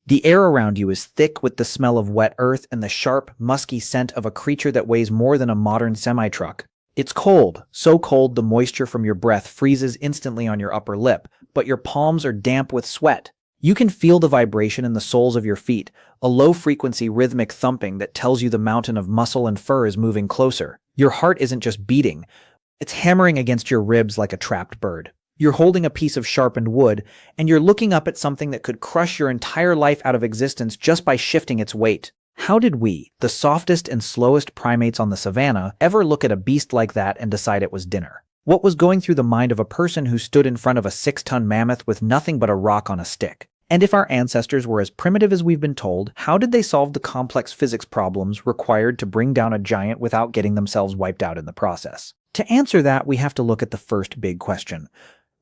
The air around you is thick with the smell of wet earth and the sharp, musky scent of a creature that weighs more than a modern semi-truck. It's cold, so cold the moisture from your breath freezes instantly on your upper lip, but your palms are damp with sweat. You can feel the vibration in the soles of your feet, a low-frequency rhythmic thumping that tells you the mountain of muscle and fur is moving closer. Your heart isn't just beating, it's hammering against your ribs like a trapped bird. You're holding a piece of sharpened wood, and you're looking up at something that could crush your entire life out of existence just by shifting its weight. How did we, the softest and slowest primates on the savannah, ever look at a beast like that and decide it was dinner? What was going through the mind of a person who stood in front of a 6-ton mammoth with nothing but a rock on a stick? And if our ancestors were as primitive as we've been told, how did they solve the complex physics problems required to bring down a giant without getting themselves wiped out in the process? To answer that, we have to look at the first big question.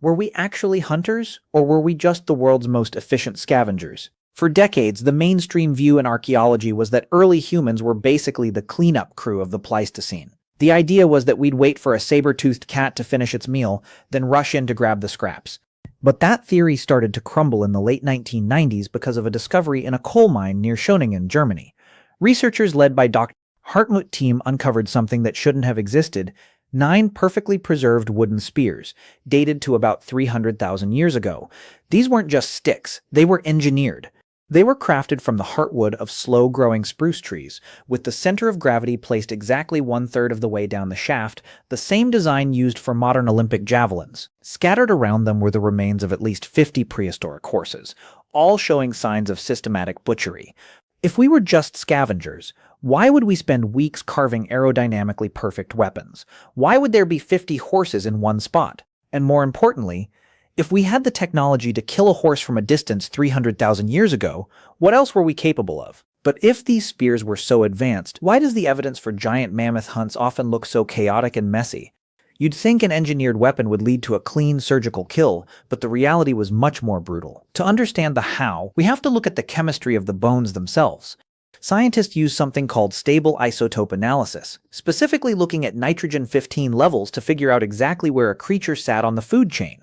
Were we actually hunters, or were we just the world's most efficient scavengers? For decades, the mainstream view in archaeology was that early humans were basically the cleanup crew of the Pleistocene. The idea was that we'd wait for a saber-toothed cat to finish its meal, then rush in to grab the scraps. But that theory started to crumble in the late 1990s because of a discovery in a coal mine near Schöningen, Germany. Researchers led by Dr. Hartmut team uncovered something that shouldn't have existed: 9 perfectly preserved wooden spears, dated to about 300,000 years ago. These weren't just sticks, they were engineered. They were crafted from the heartwood of slow-growing spruce trees, with the center of gravity placed exactly 1/3 of the way down the shaft, the same design used for modern Olympic javelins. Scattered around them were the remains of at least 50 prehistoric horses, all showing signs of systematic butchery. If we were just scavengers, why would we spend weeks carving aerodynamically perfect weapons? Why would there be 50 horses in one spot? And more importantly, if we had the technology to kill a horse from a distance 300,000 years ago, what else were we capable of? But if these spears were so advanced, why does the evidence for giant mammoth hunts often look so chaotic and messy? You'd think an engineered weapon would lead to a clean surgical kill, but the reality was much more brutal. To understand the how, we have to look at the chemistry of the bones themselves. Scientists use something called stable isotope analysis, specifically looking at nitrogen-15 levels to figure out exactly where a creature sat on the food chain.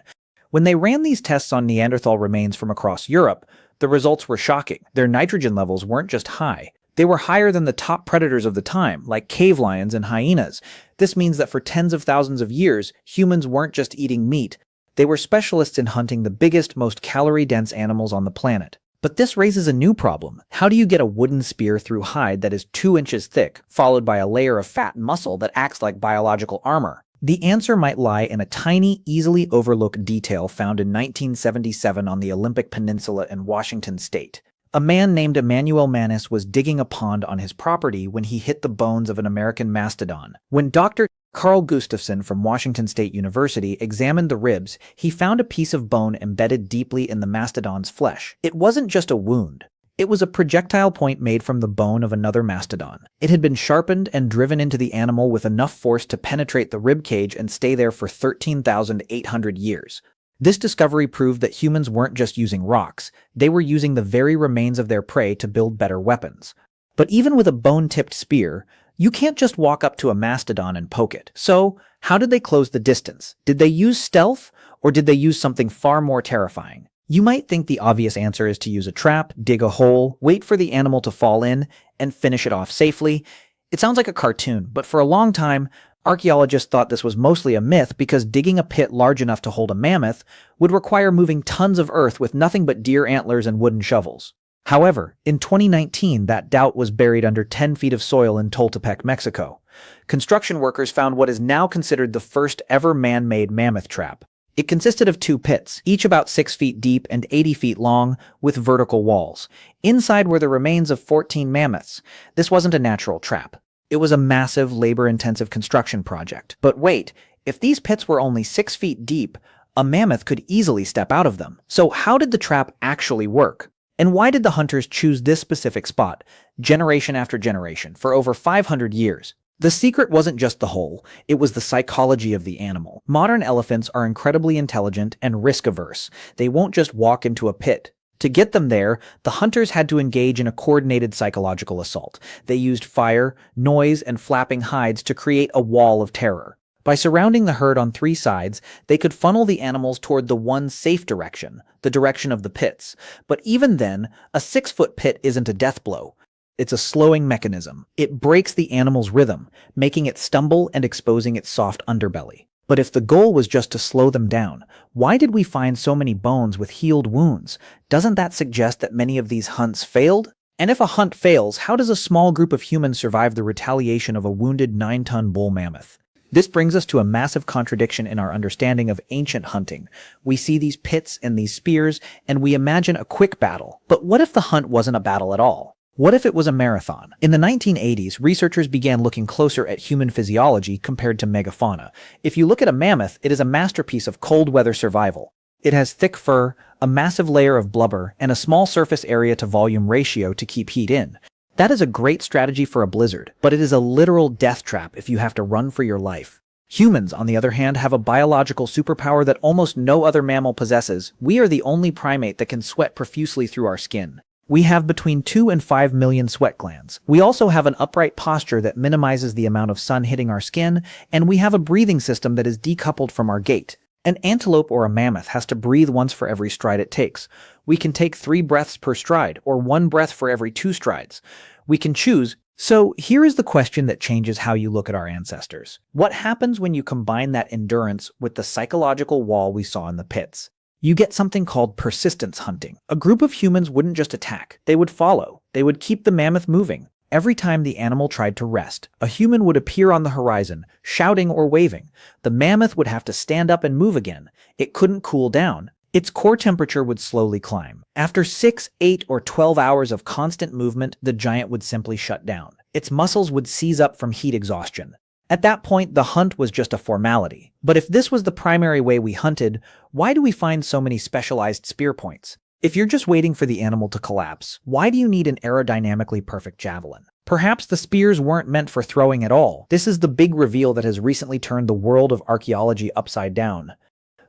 When they ran these tests on Neanderthal remains from across Europe, the results were shocking. Their nitrogen levels weren't just high. They were higher than the top predators of the time, like cave lions and hyenas. This means that for tens of thousands of years, humans weren't just eating meat. They were specialists in hunting the biggest, most calorie-dense animals on the planet. But this raises a new problem. How do you get a wooden spear through hide that is 2 inches thick, followed by a layer of fat and muscle that acts like biological armor? The answer might lie in a tiny, easily overlooked detail found in 1977 on the Olympic Peninsula in Washington state. A man named Emmanuel Manis was digging a pond on his property when he hit the bones of an American mastodon. When Dr. Carl Gustafson from Washington State University examined the ribs, he found a piece of bone embedded deeply in the mastodon's flesh. It wasn't just a wound. It was a projectile point made from the bone of another mastodon. It had been sharpened and driven into the animal with enough force to penetrate the rib cage and stay there for 13,800 years. This discovery proved that humans weren't just using rocks, they were using the very remains of their prey to build better weapons. But even with a bone-tipped spear, you can't just walk up to a mastodon and poke it. So, how did they close the distance? Did they use stealth, or did they use something far more terrifying? You might think the obvious answer is to use a trap, dig a hole, wait for the animal to fall in, and finish it off safely. It sounds like a cartoon, but for a long time, archaeologists thought this was mostly a myth because digging a pit large enough to hold a mammoth would require moving tons of earth with nothing but deer antlers and wooden shovels. However, in 2019, that doubt was buried under 10 feet of soil in Toltepec, Mexico. Construction workers found what is now considered the first ever man-made mammoth trap. It consisted of 2 pits, each about 6 feet deep and 80 feet long, with vertical walls. Inside were the remains of 14 mammoths. This wasn't a natural trap. It was a massive, labor-intensive construction project. But wait, if these pits were only 6 feet deep, a mammoth could easily step out of them. So how did the trap actually work? And why did the hunters choose this specific spot, generation after generation, for over 500 years? The secret wasn't just the hole, it was the psychology of the animal. Modern elephants are incredibly intelligent and risk-averse. They won't just walk into a pit. To get them there, the hunters had to engage in a coordinated psychological assault. They used fire, noise, and flapping hides to create a wall of terror. By surrounding the herd on three sides, they could funnel the animals toward the one safe direction, the direction of the pits. But even then, a 6-foot pit isn't a death blow. It's a slowing mechanism. It breaks the animal's rhythm, making it stumble and exposing its soft underbelly. But if the goal was just to slow them down, why did we find so many bones with healed wounds? Doesn't that suggest that many of these hunts failed? And if a hunt fails, how does a small group of humans survive the retaliation of a wounded 9-ton bull mammoth? This brings us to a massive contradiction in our understanding of ancient hunting. We see these pits and these spears, and we imagine a quick battle. But what if the hunt wasn't a battle at all? What if it was a marathon? In the 1980s, researchers began looking closer at human physiology compared to megafauna. If you look at a mammoth, it is a masterpiece of cold weather survival. It has thick fur, a massive layer of blubber, and a small surface area to volume ratio to keep heat in. That is a great strategy for a blizzard, but it is a literal death trap if you have to run for your life. Humans, on the other hand, have a biological superpower that almost no other mammal possesses. We are the only primate that can sweat profusely through our skin. We have between 2 and 5 million sweat glands. We also have an upright posture that minimizes the amount of sun hitting our skin, and we have a breathing system that is decoupled from our gait. An antelope or a mammoth has to breathe once for every stride it takes. We can take 3 breaths per stride, or 1 breath for every 2 strides. We can choose. So here is the question that changes how you look at our ancestors. What happens when you combine that endurance with the psychological wall we saw in the pits? You get something called persistence hunting. A group of humans wouldn't just attack, they would follow. They would keep the mammoth moving. Every time the animal tried to rest, a human would appear on the horizon, shouting or waving. The mammoth would have to stand up and move again. It couldn't cool down. Its core temperature would slowly climb. After 6, 8, or 12 hours of constant movement, the giant would simply shut down. Its muscles would seize up from heat exhaustion. At that point, the hunt was just a formality. But if this was the primary way we hunted, why do we find so many specialized spear points? If you're just waiting for the animal to collapse, why do you need an aerodynamically perfect javelin? Perhaps the spears weren't meant for throwing at all. This is the big reveal that has recently turned the world of archaeology upside down.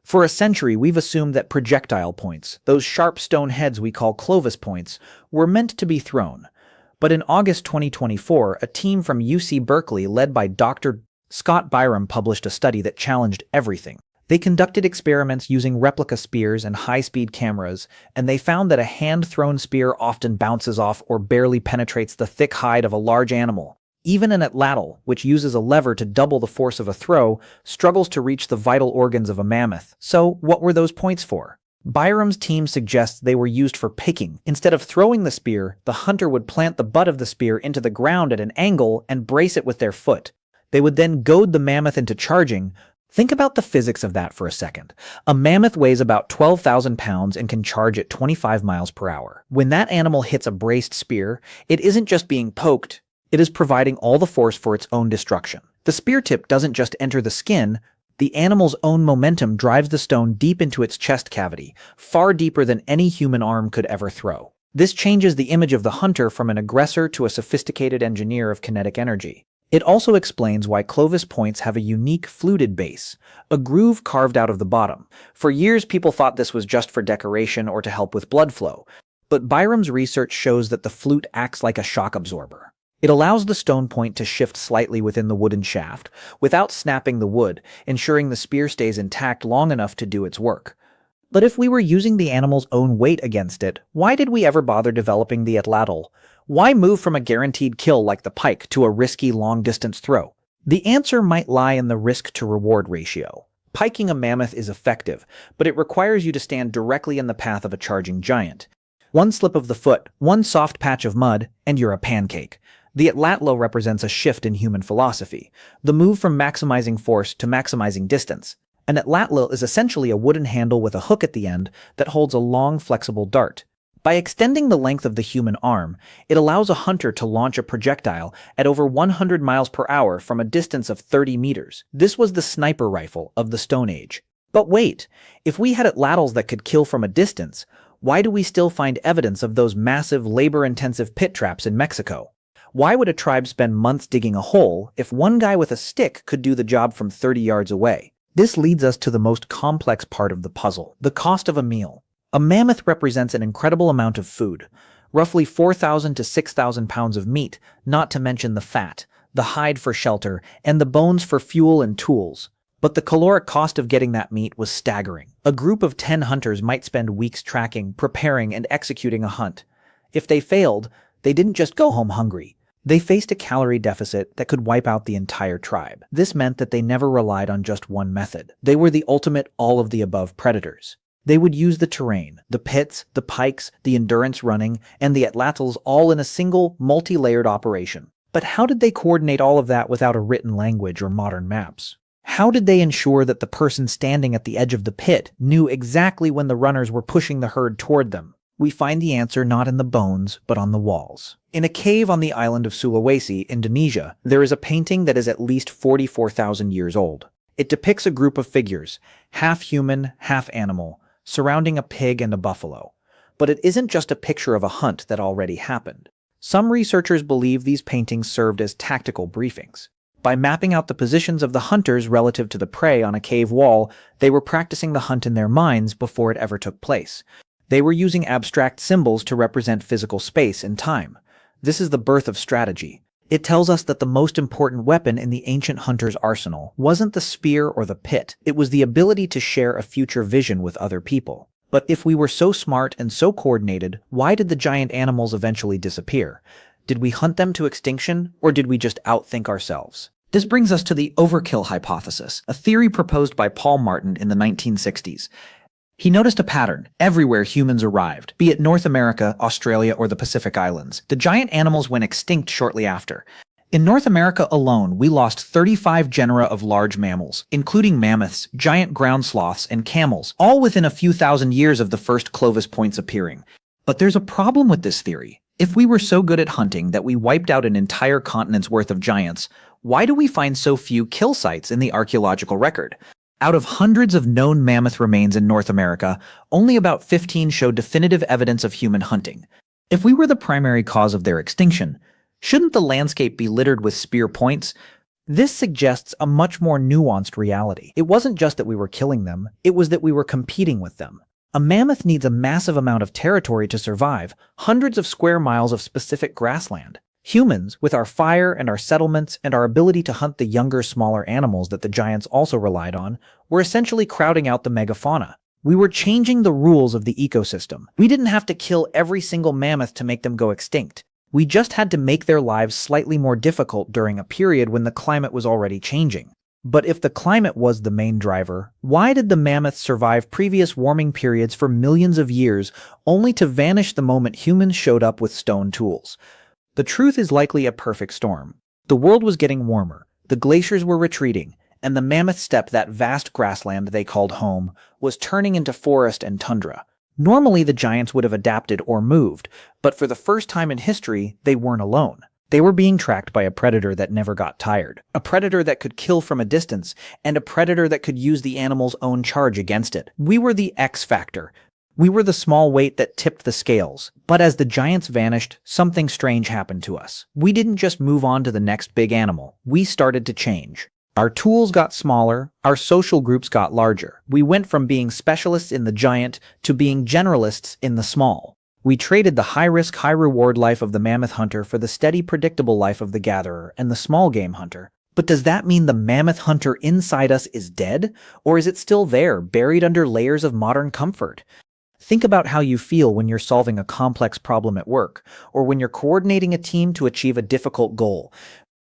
For a century, we've assumed that projectile points, those sharp stone heads we call Clovis points, were meant to be thrown. But in August 2024, a team from UC Berkeley led by Dr. Scott Byram published a study that challenged everything. They conducted experiments using replica spears and high-speed cameras, and they found that a hand-thrown spear often bounces off or barely penetrates the thick hide of a large animal. Even an atlatl, which uses a lever to double the force of a throw, struggles to reach the vital organs of a mammoth. So, what were those points for? Byram's team suggests they were used for picking. Instead of throwing the spear, the hunter would plant the butt of the spear into the ground at an angle and brace it with their foot. They would then goad the mammoth into charging. Think about the physics of that for a second. A mammoth weighs about 12,000 pounds and can charge at 25 miles per hour. When that animal hits a braced spear, it isn't just being poked, it is providing all the force for its own destruction. The spear tip doesn't just enter the skin, the animal's own momentum drives the stone deep into its chest cavity, far deeper than any human arm could ever throw. This changes the image of the hunter from an aggressor to a sophisticated engineer of kinetic energy. It also explains why Clovis points have a unique fluted base, a groove carved out of the bottom. For years, people thought this was just for decoration or to help with blood flow. But Byram's research shows that the flute acts like a shock absorber. It allows the stone point to shift slightly within the wooden shaft, without snapping the wood, ensuring the spear stays intact long enough to do its work. But if we were using the animal's own weight against it, why did we ever bother developing the atlatl? Why move from a guaranteed kill like the pike to a risky long-distance throw? The answer might lie in the risk-to-reward ratio. Piking a mammoth is effective, but it requires you to stand directly in the path of a charging giant. One slip of the foot, one soft patch of mud, and you're a pancake. The atlatl represents a shift in human philosophy, the move from maximizing force to maximizing distance. An atlatl is essentially a wooden handle with a hook at the end that holds a long, flexible dart. By extending the length of the human arm, it allows a hunter to launch a projectile at over 100 miles per hour from a distance of 30 meters. This was the sniper rifle of the Stone Age. But wait, if we had atlatls that could kill from a distance, why do we still find evidence of those massive, labor-intensive pit traps in Mexico? Why would a tribe spend months digging a hole if one guy with a stick could do the job from 30 yards away? This leads us to the most complex part of the puzzle, the cost of a meal. A mammoth represents an incredible amount of food, roughly 4,000 to 6,000 pounds of meat, not to mention the fat, the hide for shelter, and the bones for fuel and tools. But the caloric cost of getting that meat was staggering. A group of 10 hunters might spend weeks tracking, preparing, and executing a hunt. If they failed, they didn't just go home hungry. They faced a calorie deficit that could wipe out the entire tribe. This meant that they never relied on just one method. They were the ultimate all-of-the-above predators. They would use the terrain, the pits, the pikes, the endurance running, and the atlatls all in a single, multi-layered operation. But how did they coordinate all of that without a written language or modern maps? How did they ensure that the person standing at the edge of the pit knew exactly when the runners were pushing the herd toward them? We find the answer not in the bones, but on the walls. In a cave on the island of Sulawesi, Indonesia, there is a painting that is at least 44,000 years old. It depicts a group of figures, half human, half animal, surrounding a pig and a buffalo. But it isn't just a picture of a hunt that already happened. Some researchers believe these paintings served as tactical briefings. By mapping out the positions of the hunters relative to the prey on a cave wall, they were practicing the hunt in their minds before it ever took place. They were using abstract symbols to represent physical space and time. This is the birth of strategy. It tells us that the most important weapon in the ancient hunter's arsenal wasn't the spear or the pit. It was the ability to share a future vision with other people. But if we were so smart and so coordinated, why did the giant animals eventually disappear? Did we hunt them to extinction, or did we just outthink ourselves? This brings us to the overkill hypothesis, a theory proposed by Paul Martin in the 1960s. He noticed a pattern. Everywhere humans arrived, be it North America, Australia, or the Pacific Islands, the giant animals went extinct shortly after. In North America alone, we lost 35 genera of large mammals, including mammoths, giant ground sloths, and camels, all within a few thousand years of the first Clovis points appearing. But there's a problem with this theory. If we were so good at hunting that we wiped out an entire continent's worth of giants, why do we find so few kill sites in the archaeological record? Out of hundreds of known mammoth remains in North America, only about 15 show definitive evidence of human hunting. If we were the primary cause of their extinction, shouldn't the landscape be littered with spear points? This suggests a much more nuanced reality. It wasn't just that we were killing them, it was that we were competing with them. A mammoth needs a massive amount of territory to survive, hundreds of square miles of specific grassland. Humans, with our fire and our settlements and our ability to hunt the younger, smaller animals that the giants also relied on, were essentially crowding out the megafauna. We were changing the rules of the ecosystem. We didn't have to kill every single mammoth to make them go extinct. We just had to make their lives slightly more difficult during a period when the climate was already changing. But if the climate was the main driver, why did the mammoths survive previous warming periods for millions of years, only to vanish the moment humans showed up with stone tools? The truth is likely a perfect storm. The world was getting warmer, the glaciers were retreating, and the mammoth steppe, that vast grassland they called home, was turning into forest and tundra. Normally the giants would have adapted or moved, but for the first time in history, they weren't alone. They were being tracked by a predator that never got tired, a predator that could kill from a distance, and a predator that could use the animal's own charge against it. We were the X factor. We were the small weight that tipped the scales. But as the giants vanished, something strange happened to us. We didn't just move on to the next big animal. We started to change. Our tools got smaller, our social groups got larger. We went from being specialists in the giant to being generalists in the small. We traded the high-risk, high-reward life of the mammoth hunter for the steady, predictable life of the gatherer and the small game hunter. But does that mean the mammoth hunter inside us is dead? Or is it still there, buried under layers of modern comfort? Think about how you feel when you're solving a complex problem at work, or when you're coordinating a team to achieve a difficult goal.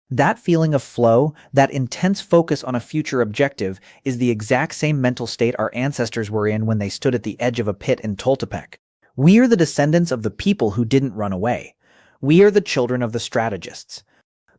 That feeling of flow, that intense focus on a future objective, is the exact same mental state our ancestors were in when they stood at the edge of a pit in Toltepec. We are the descendants of the people who didn't run away. We are the children of the strategists.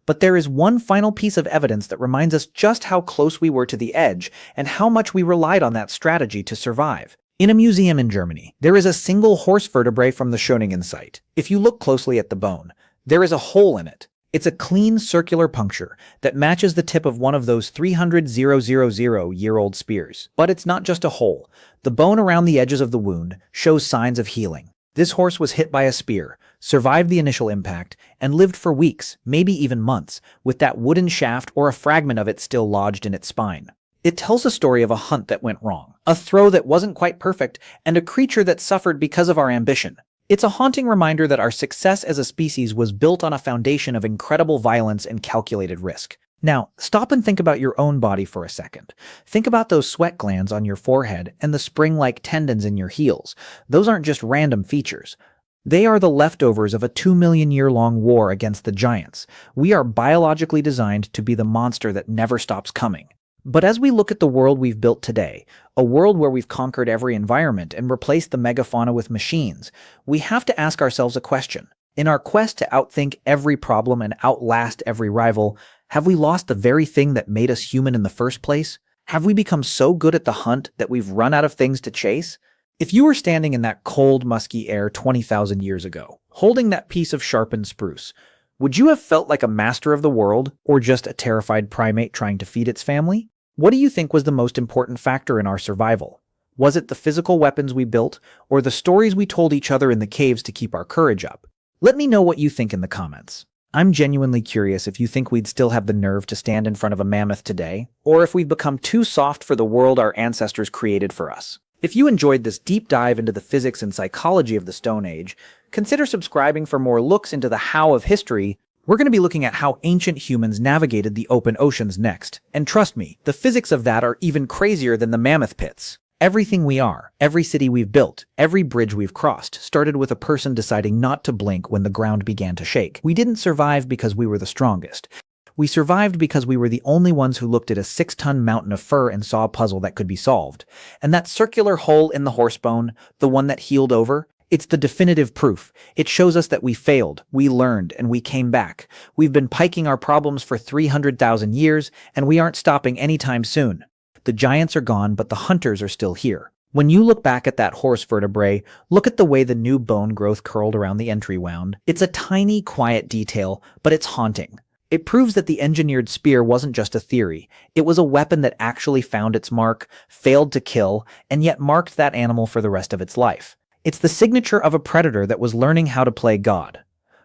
But there is one final piece of evidence that reminds us just how close we were to the edge and how much we relied on that strategy to survive. In a museum in Germany, there is a single horse vertebrae from the Schöningen site. If you look closely at the bone, there is a hole in it. It's a clean circular puncture that matches the tip of one of those 300,000-year-old spears. But it's not just a hole. The bone around the edges of the wound shows signs of healing. This horse was hit by a spear, survived the initial impact, and lived for weeks, maybe even months, with that wooden shaft or a fragment of it still lodged in its spine. It tells a story of a hunt that went wrong, a throw that wasn't quite perfect, and a creature that suffered because of our ambition. It's a haunting reminder that our success as a species was built on a foundation of incredible violence and calculated risk. Now, stop and think about your own body for a second. Think about those sweat glands on your forehead and the spring-like tendons in your heels. Those aren't just random features. They are the leftovers of a 2 million-year-long war against the giants. We are biologically designed to be the monster that never stops coming. But as we look at the world we've built today, a world where we've conquered every environment and replaced the megafauna with machines, we have to ask ourselves a question. In our quest to outthink every problem and outlast every rival, have we lost the very thing that made us human in the first place? Have we become so good at the hunt that we've run out of things to chase? If you were standing in that cold, musky air 20,000 years ago, holding that piece of sharpened spruce, would you have felt like a master of the world or just a terrified primate trying to feed its family? What do you think was the most important factor in our survival? Was it the physical weapons we built or the stories we told each other in the caves to keep our courage up? Let me know what you think in the comments. I'm genuinely curious if you think we'd still have the nerve to stand in front of a mammoth today, or if we've become too soft for the world our ancestors created for us. If you enjoyed this deep dive into the physics and psychology of the Stone Age, consider subscribing for more looks into the how of history. We're going to be looking at how ancient humans navigated the open oceans next. And trust me, the physics of that are even crazier than the mammoth pits. Everything we are, every city we've built, every bridge we've crossed, started with a person deciding not to blink when the ground began to shake. We didn't survive because we were the strongest. We survived because we were the only ones who looked at a 6-ton mountain of fur and saw a puzzle that could be solved. And that circular hole in the horsebone, the one that healed over, it's the definitive proof. It shows us that we failed, we learned, and we came back. We've been piking our problems for 300,000 years, and we aren't stopping anytime soon. The giants are gone, but the hunters are still here. When you look back at that horse vertebrae, look at the way the new bone growth curled around the entry wound. It's a tiny, quiet detail, but it's haunting. It proves that the engineered spear wasn't just a theory. It was a weapon that actually found its mark, failed to kill, and yet marked that animal for the rest of its life. It's the signature of a predator that was learning how to play God.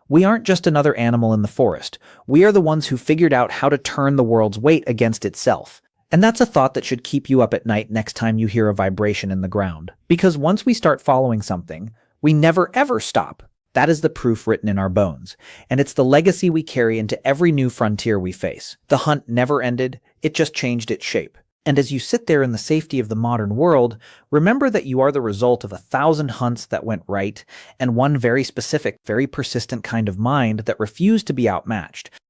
We aren't just another animal in the forest. We are the ones who figured out how to turn the world's weight against itself. And that's a thought that should keep you up at night next time you hear a vibration in the ground. Because once we start following something, we never ever stop. That is the proof written in our bones. And it's the legacy we carry into every new frontier we face. The hunt never ended, it just changed its shape. And as you sit there in the safety of the modern world, remember that you are the result of 1,000 hunts that went right and one very specific, very persistent kind of mind that refused to be outmatched.